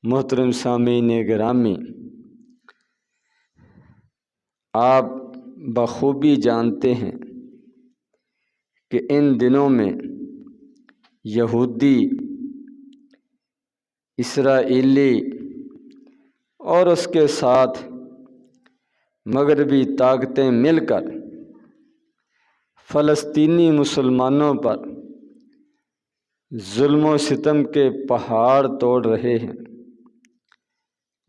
محترم سامعین گرامی، آپ بخوبی جانتے ہیں کہ ان دنوں میں یہودی، اسرائیلی اور اس کے ساتھ مغربی طاقتیں مل کر فلسطینی مسلمانوں پر ظلم و ستم کے پہاڑ توڑ رہے ہیں،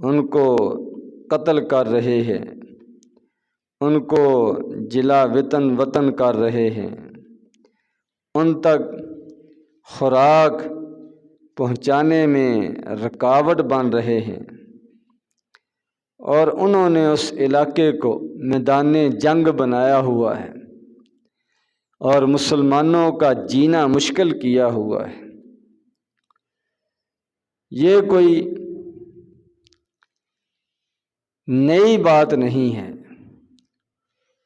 ان کو قتل کر رہے ہیں، ان کو جلا وطن کر رہے ہیں، ان تک خوراک پہنچانے میں رکاوٹ بن رہے ہیں، اور انہوں نے اس علاقے کو میدان جنگ بنایا ہوا ہے اور مسلمانوں کا جینا مشکل کیا ہوا ہے۔ یہ کوئی نئی بات نہیں ہے،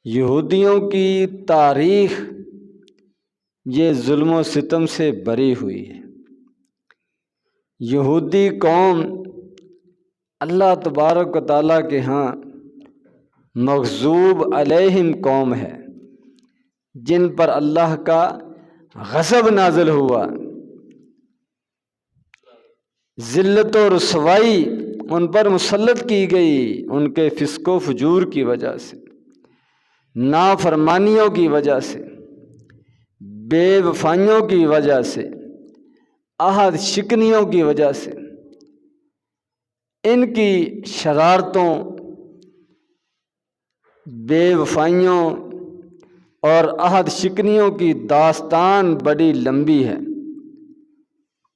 یہودیوں کی تاریخ یہ ظلم و ستم سے بری ہوئی ہے۔ یہودی قوم اللہ تبارک و تعالیٰ کے ہاں مغضوب علیہم قوم ہے، جن پر اللہ کا غضب نازل ہوا، ذلت و رسوائی ان پر مسلط کی گئی ان کے فسق و فجور کی وجہ سے، نافرمانیوں کی وجہ سے، بے وفائیوں کی وجہ سے، عہد شکنیوں کی وجہ سے، ان کی شرارتوں، بے وفائیوں اور عہد شکنیوں کی داستان بڑی لمبی ہے۔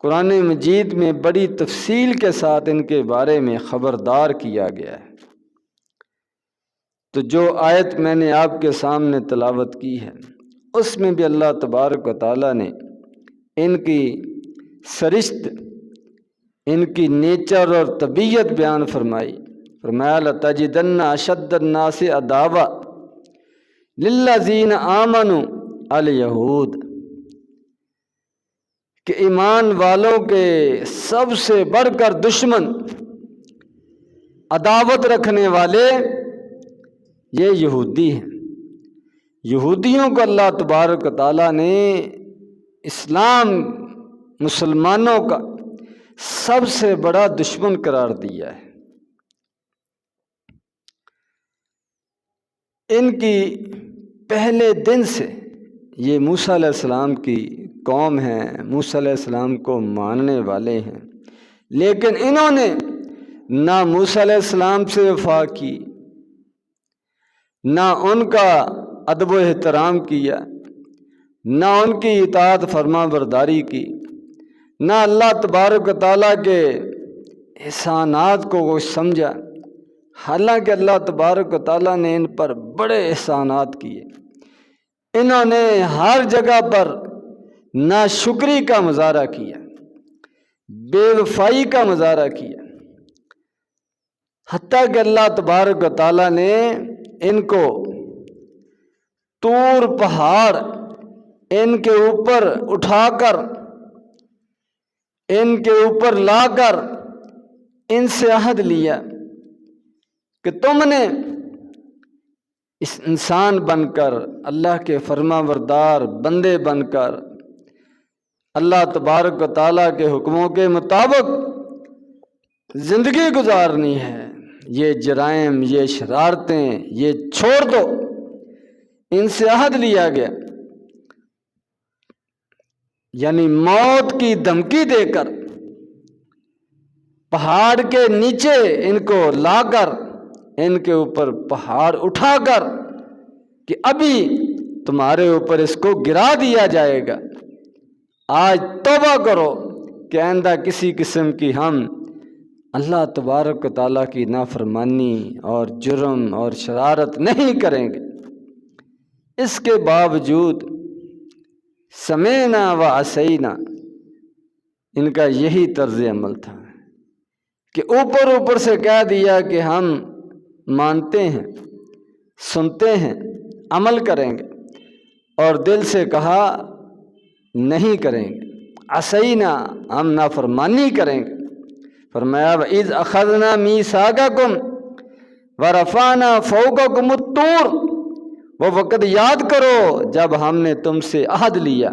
قرآن مجید میں بڑی تفصیل کے ساتھ ان کے بارے میں خبردار کیا گیا ہے۔ تو جو آیت میں نے آپ کے سامنے تلاوت کی ہے، اس میں بھی اللہ تبارک و تعالیٰ نے ان کی سرشت، ان کی نیچر اور طبیعت بیان فرمائی۔ فرمایا لَتَجِدَنَّ أَشَدَّ النَّاسِ عَدَاوَةً لِلَّذِينَ آمَنُوا الْيَهُودَ، کہ ایمان والوں کے سب سے بڑھ کر دشمن، عداوت رکھنے والے یہ یہودی ہیں۔ یہودیوں کو اللہ تبارک و تعالیٰ نے اسلام، مسلمانوں کا سب سے بڑا دشمن قرار دیا ہے۔ ان کی پہلے دن سے یہ موسیٰ علیہ السلام کی قوم ہے، موسیٰ علیہ السلام کو ماننے والے ہیں، لیکن انہوں نے نہ موسیٰ علیہ السلام سے وفا کی، نہ ان کا ادب و احترام کیا، نہ ان کی اطاعت فرما برداری کی، نہ اللہ تبارک و تعالیٰ کے احسانات کو وہ سمجھا، حالانکہ اللہ تبارک و تعالیٰ نے ان پر بڑے احسانات کیے۔ انہوں نے ہر جگہ پر ناشکری کا مظاہرہ کیا، بے وفائی کا مظاہرہ کیا، حتیٰ کہ اللہ تبارک و تعالیٰ نے ان کو طور پہاڑ ان کے اوپر اٹھا کر، ان کے اوپر لا کر ان سے عہد لیا کہ تم نے اس انسان بن کر، اللہ کے فرما بردار بندے بن کر، اللہ تبارک و تعالیٰ کے حکموں کے مطابق زندگی گزارنی ہے، یہ جرائم، یہ شرارتیں، یہ چھوڑ دو۔ ان سے عہد لیا گیا، یعنی موت کی دھمکی دے کر پہاڑ کے نیچے ان کو لا کر، ان کے اوپر پہاڑ اٹھا کر کہ ابھی تمہارے اوپر اس کو گرا دیا جائے گا، آج توبہ کرو کہ آئندہ کسی قسم کی ہم اللہ تبارک و تعالیٰ کی نافرمانی اور جرم اور شرارت نہیں کریں گے۔ اس کے باوجود سمعنا و عصینا، ان کا یہی طرز عمل تھا کہ اوپر سے کہہ دیا کہ ہم مانتے ہیں، سنتے ہیں، عمل کریں گے، اور دل سے کہا نہیں کریں گے، عصینا، ہم نافرمانی کریں گے۔ فرمایا اذ اخذنا میثاقکم ورفعنا فوقکم الطور، وہ وقت یاد کرو جب ہم نے تم سے عہد لیا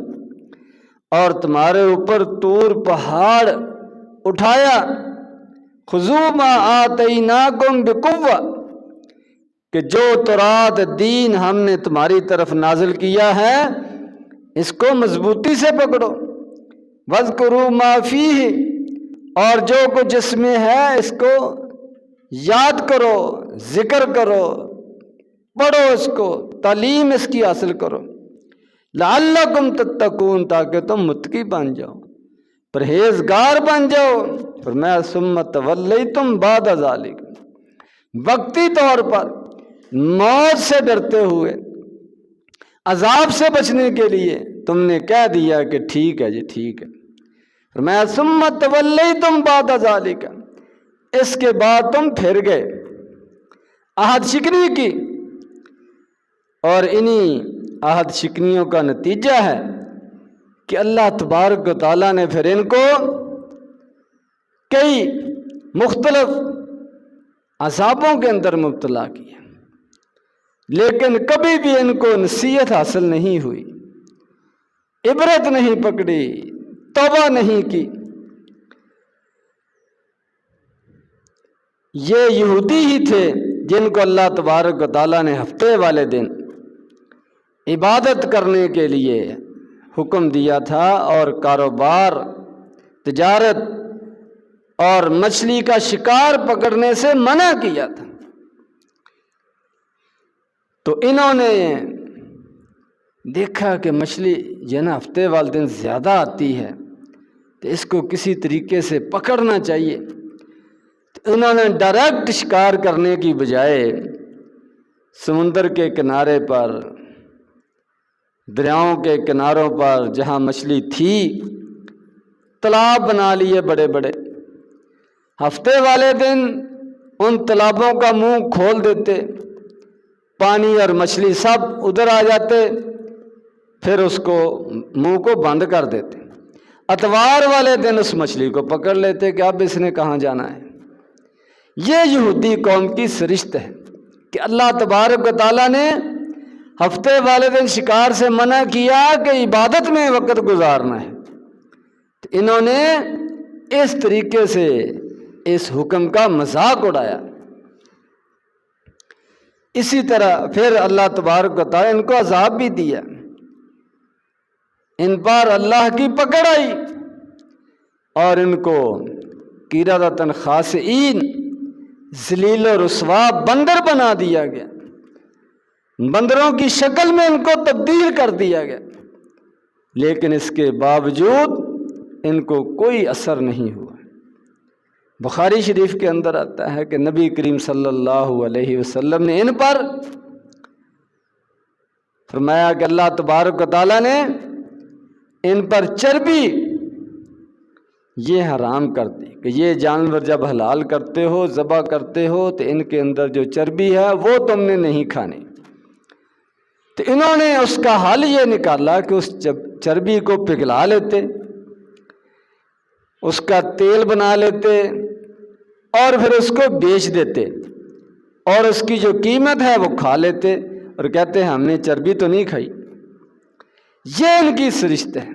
اور تمہارے اوپر طور پہاڑ اٹھایا، خذوا ما آتیناکم بقوہ، کہ جو تورات دین ہم نے تمہاری طرف نازل کیا ہے اس کو مضبوطی سے پکڑو، واذکروا ما فیہ، اور جو کچھ اس میں ہے اس کو یاد کرو، ذکر کرو، پڑھو اس کو، تعلیم اس کی حاصل کرو، لعلکم تتقون، تاکہ تم متقی بن جاؤ، پرہیزگار بن جاؤ۔ فرمایا ثم تولیتم بعد ذلک، وقتی طور پر موت سے ڈرتے ہوئے، عذاب سے بچنے کے لیے تم نے کہہ دیا کہ ٹھیک ہے جی ٹھیک ہے۔ فرمایا ثم تولیتم بعد ذلک، اس کے بعد تم پھر گئے، عہد شکنی کی، اور انہی عہد شکنیوں کا نتیجہ ہے کہ اللہ تبارک و تعالیٰ نے پھر ان کو کئی مختلف عذابوں کے اندر مبتلا کیا، لیکن کبھی بھی ان کو نصیحت حاصل نہیں ہوئی، عبرت نہیں پکڑی، توبہ نہیں کی۔ یہ یہودی ہی تھے جن کو اللہ تبارک و تعالیٰ نے ہفتے والے دن عبادت کرنے کے لیے حکم دیا تھا، اور کاروبار، تجارت اور مچھلی کا شکار پکڑنے سے منع کیا تھا۔ تو انہوں نے دیکھا کہ مچھلی جو نا ہفتے والے دن زیادہ آتی ہے تو اس کو کسی طریقے سے پکڑنا چاہیے، تو انہوں نے ڈائریکٹ شکار کرنے کی بجائے سمندر کے کنارے پر، دریاؤں کے کناروں پر جہاں مچھلی تھی، تالاب بنا لیے بڑے بڑے، ہفتے والے دن ان تالابوں کا منہ کھول دیتے، پانی اور مچھلی سب ادھر آ جاتے، پھر اس کو منہ کو بند کر دیتے، اتوار والے دن اس مچھلی کو پکڑ لیتے کہ اب اس نے کہاں جانا ہے۔ یہ یہودی قوم کی سرشت ہے کہ اللہ تبارک و تعالیٰ نے ہفتے والے دن شکار سے منع کیا کہ عبادت میں وقت گزارنا ہے، تو انہوں نے اس طریقے سے اس حکم کا مذاق اڑایا۔ اسی طرح پھر اللہ تبارک و تعالیٰ ان کو عذاب بھی دیا، ان پر اللہ کی پکڑ آئی اور ان کو قردۃ خاسئین، ذلیل و رسوا بندر بنا دیا گیا، بندروں کی شکل میں ان کو تبدیل کر دیا گیا، لیکن اس کے باوجود ان کو کوئی اثر نہیں ہوا۔ بخاری شریف کے اندر آتا ہے کہ نبی کریم صلی اللہ علیہ وسلم نے ان پر فرمایا کہ اللہ تبارک و تعالیٰ نے ان پر چربی یہ حرام کر دی کہ یہ جانور جب حلال کرتے ہو، ذبح کرتے ہو، تو ان کے اندر جو چربی ہے وہ تم نے نہیں کھانی۔ تو انہوں نے اس کا حل یہ نکالا کہ اس چربی کو پگھلا لیتے، اس کا تیل بنا لیتے اور پھر اس کو بیچ دیتے، اور اس کی جو قیمت ہے وہ کھا لیتے اور کہتے ہیں ہم نے چربی تو نہیں کھائی۔ یہ ان کی سرشت ہے،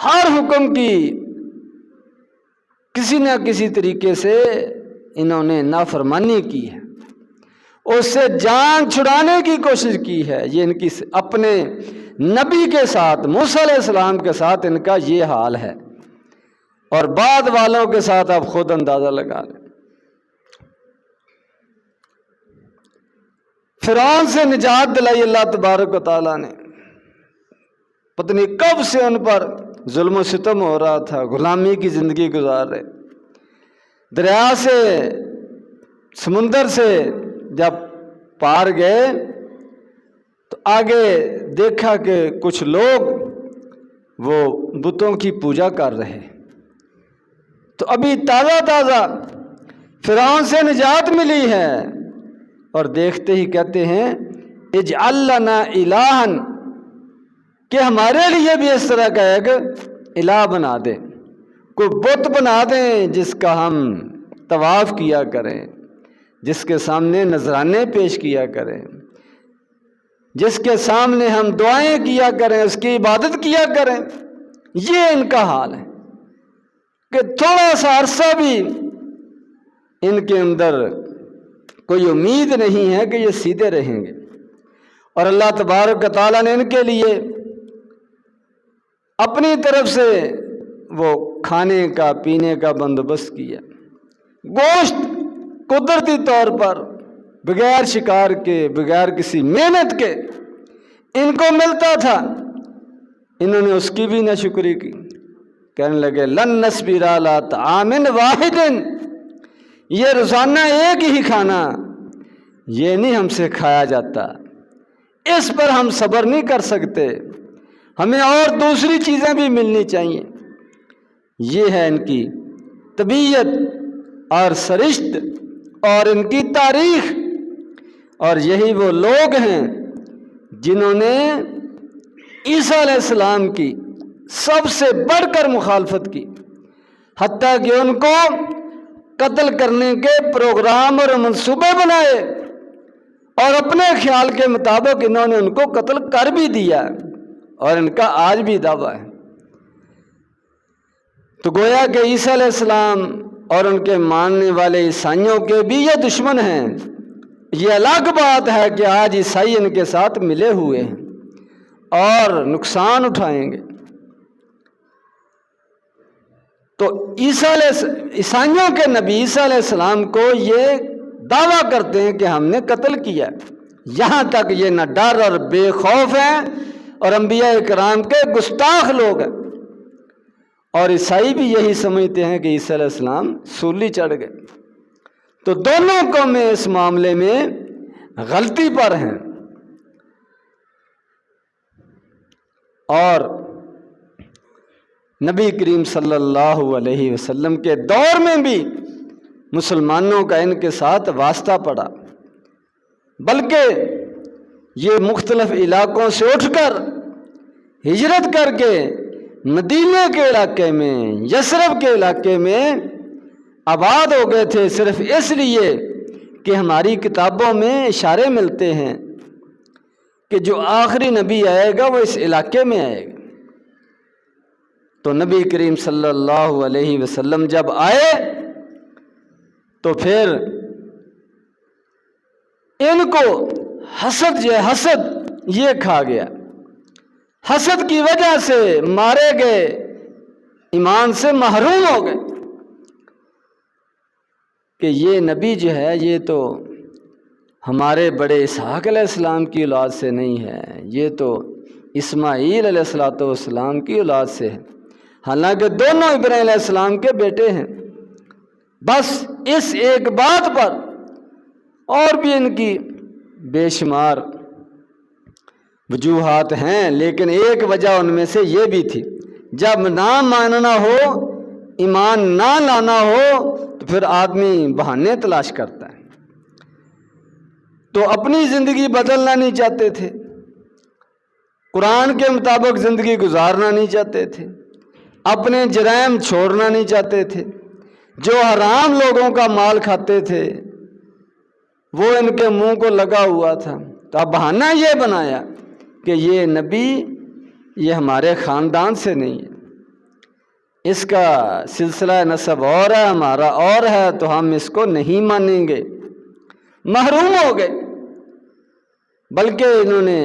ہر حکم کی کسی نہ کسی طریقے سے انہوں نے نافرمانی کی ہے، اس سے جان چھڑانے کی کوشش کی ہے۔ یہ ان کی اپنے نبی کے ساتھ، موسیٰ علیہ السلام کے ساتھ ان کا یہ حال ہے، اور بعد والوں کے ساتھ آپ خود اندازہ لگا لیں۔ فرعون سے نجات دلائی اللہ تبارک و تعالیٰ نے، پتہ نہیں کب سے ان پر ظلم و ستم ہو رہا تھا، غلامی کی زندگی گزار رہے، دریا سے، سمندر سے جب پار گئے تو آگے دیکھا کہ کچھ لوگ وہ بتوں کی پوجا کر رہے، تو ابھی تازہ تازہ فرعون سے نجات ملی ہے، اور دیکھتے ہی کہتے ہیں اجعل لنا الہا، کہ ہمارے لیے بھی اس طرح کا ایک الہ بنا دے، کوئی بت بنا دیں جس کا ہم طواف کیا کریں، جس کے سامنے نذرانے پیش کیا کریں، جس کے سامنے ہم دعائیں کیا کریں، اس کی عبادت کیا کریں۔ یہ ان کا حال ہے کہ تھوڑا سا عرصہ بھی ان کے اندر کوئی امید نہیں ہے کہ یہ سیدھے رہیں گے، اور اللہ تبارک و تعالیٰ نے ان کے لیے اپنی طرف سے وہ کھانے کا پینے کا بندوبست کیا۔ گوشت قدرتی طور پر بغیر شکار کے، بغیر کسی محنت کے ان کو ملتا تھا، انہوں نے اس کی بھی ناشکری کی، کہنے لگے لن نصبر علی طعام واحد، یہ روزانہ ایک ہی کھانا یہ نہیں ہم سے کھایا جاتا، اس پر ہم صبر نہیں کر سکتے، ہمیں اور دوسری چیزیں بھی ملنی چاہیے۔ یہ ہے ان کی طبیعت اور سرشت اور ان کی تاریخ، اور یہی وہ لوگ ہیں جنہوں نے عیسیٰ علیہ السلام کی سب سے بڑھ کر مخالفت کی، حتیٰ کہ ان کو قتل کرنے کے پروگرام اور منصوبے بنائے، اور اپنے خیال کے مطابق انہوں نے ان کو قتل کر بھی دیا، اور ان کا آج بھی دعویٰ ہے۔ تو گویا کہ عیسیٰ علیہ السلام اور ان کے ماننے والے عیسائیوں کے بھی یہ دشمن ہیں۔ یہ الگ بات ہے کہ آج عیسائی ان کے ساتھ ملے ہوئے ہیں اور نقصان اٹھائیں گے۔ تو عیسائیوں کے نبی عیسیٰ علیہ السلام کو یہ دعویٰ کرتے ہیں کہ ہم نے قتل کیا، یہاں تک یہ نہ ڈر اور بے خوف ہیں، اور انبیاء کرام کے گستاخ لوگ ہیں، اور عیسائی بھی یہی سمجھتے ہیں کہ عیسیٰ علیہ السلام سولی چڑھ گئے۔ تو دونوں قومیں اس معاملے میں غلطی پر ہیں، اور نبی کریم صلی اللہ علیہ وسلم کے دور میں بھی مسلمانوں کا ان کے ساتھ واسطہ پڑا، بلکہ یہ مختلف علاقوں سے اٹھ کر ہجرت کر کے مدینے کے علاقے میں، یثرب کے علاقے میں آباد ہو گئے تھے، صرف اس لیے کہ ہماری کتابوں میں اشارے ملتے ہیں کہ جو آخری نبی آئے گا وہ اس علاقے میں آئے گا۔ تو نبی کریم صلی اللہ علیہ وسلم جب آئے تو پھر ان کو حسد یہ کھا گیا، حسد کی وجہ سے مارے گئے، ایمان سے محروم ہو گئے کہ یہ نبی جو ہے یہ تو ہمارے بڑے اسحاق علیہ السلام کی اولاد سے نہیں ہے، یہ تو اسماعیل علیہ السلام کی اولاد سے ہے، حالانکہ دونوں ابراہیم علیہ السلام کے بیٹے ہیں۔ بس اس ایک بات پر، اور بھی ان کی بے شمار وجوہات ہیں، لیکن ایک وجہ ان میں سے یہ بھی تھی، جب نہ ماننا ہو، ایمان نہ لانا ہو، تو پھر آدمی بہانے تلاش کرتا ہے۔ تو اپنی زندگی بدلنا نہیں چاہتے تھے، قرآن کے مطابق زندگی گزارنا نہیں چاہتے تھے، اپنے جرائم چھوڑنا نہیں چاہتے تھے، جو حرام لوگوں کا مال کھاتے تھے وہ ان کے منہ کو لگا ہوا تھا۔ تو اب بہانہ یہ بنایا کہ یہ نبی یہ ہمارے خاندان سے نہیں ہے، اس کا سلسلہ نسب اور ہے، ہمارا اور ہے، تو ہم اس کو نہیں مانیں گے۔ محروم ہو گئے، بلکہ انہوں نے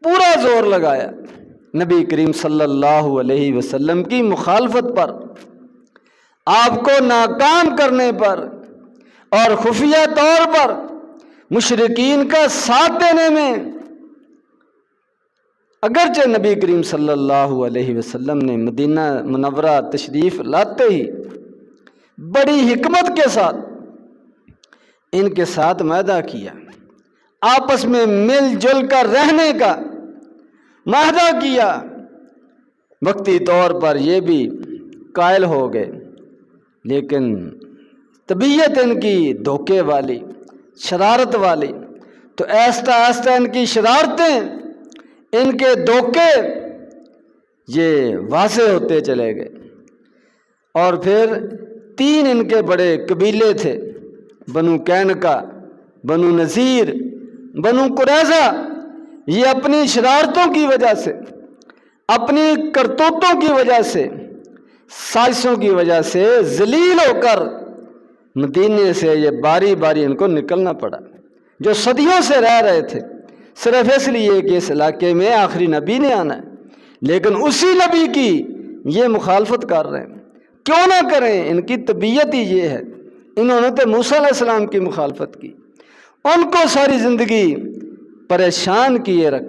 پورا زور لگایا نبی کریم صلی اللہ علیہ وسلم کی مخالفت پر، آپ کو ناکام کرنے پر، اور خفیہ طور پر مشرکین کا ساتھ دینے میں۔ اگرچہ نبی کریم صلی اللہ علیہ وسلم نے مدینہ منورہ تشریف لاتے ہی بڑی حکمت کے ساتھ ان کے ساتھ معاہدہ کیا، آپس میں مل جل کر رہنے کا معاہدہ کیا، وقتی طور پر یہ بھی قائل ہو گئے، لیکن طبیعت ان کی دھوکے والی، شرارت والی، تو آہستہ آہستہ ان کی شرارتیں، ان کے دھوکے یہ واضح ہوتے چلے گئے۔ اور پھر 3 ان کے بڑے قبیلے تھے، بنو قینقاع، بنو نذیر، بنو قریظہ۔ یہ اپنی شرارتوں کی وجہ سے، اپنی کرتوتوں کی وجہ سے، سازشوں کی وجہ سے ذلیل ہو کر مدینے سے یہ باری باری ان کو نکلنا پڑا، جو صدیوں سے رہ رہے تھے صرف اس لیے کہ اس علاقے میں آخری نبی نے آنا ہے، لیکن اسی نبی کی یہ مخالفت کر رہے ہیں۔ کیوں نہ کریں؟ ان کی طبیعت ہی یہ ہے۔ انہوں نے تو موسیٰ علیہ السلام کی مخالفت کی، ان کو ساری زندگی پریشان کیے رکھا۔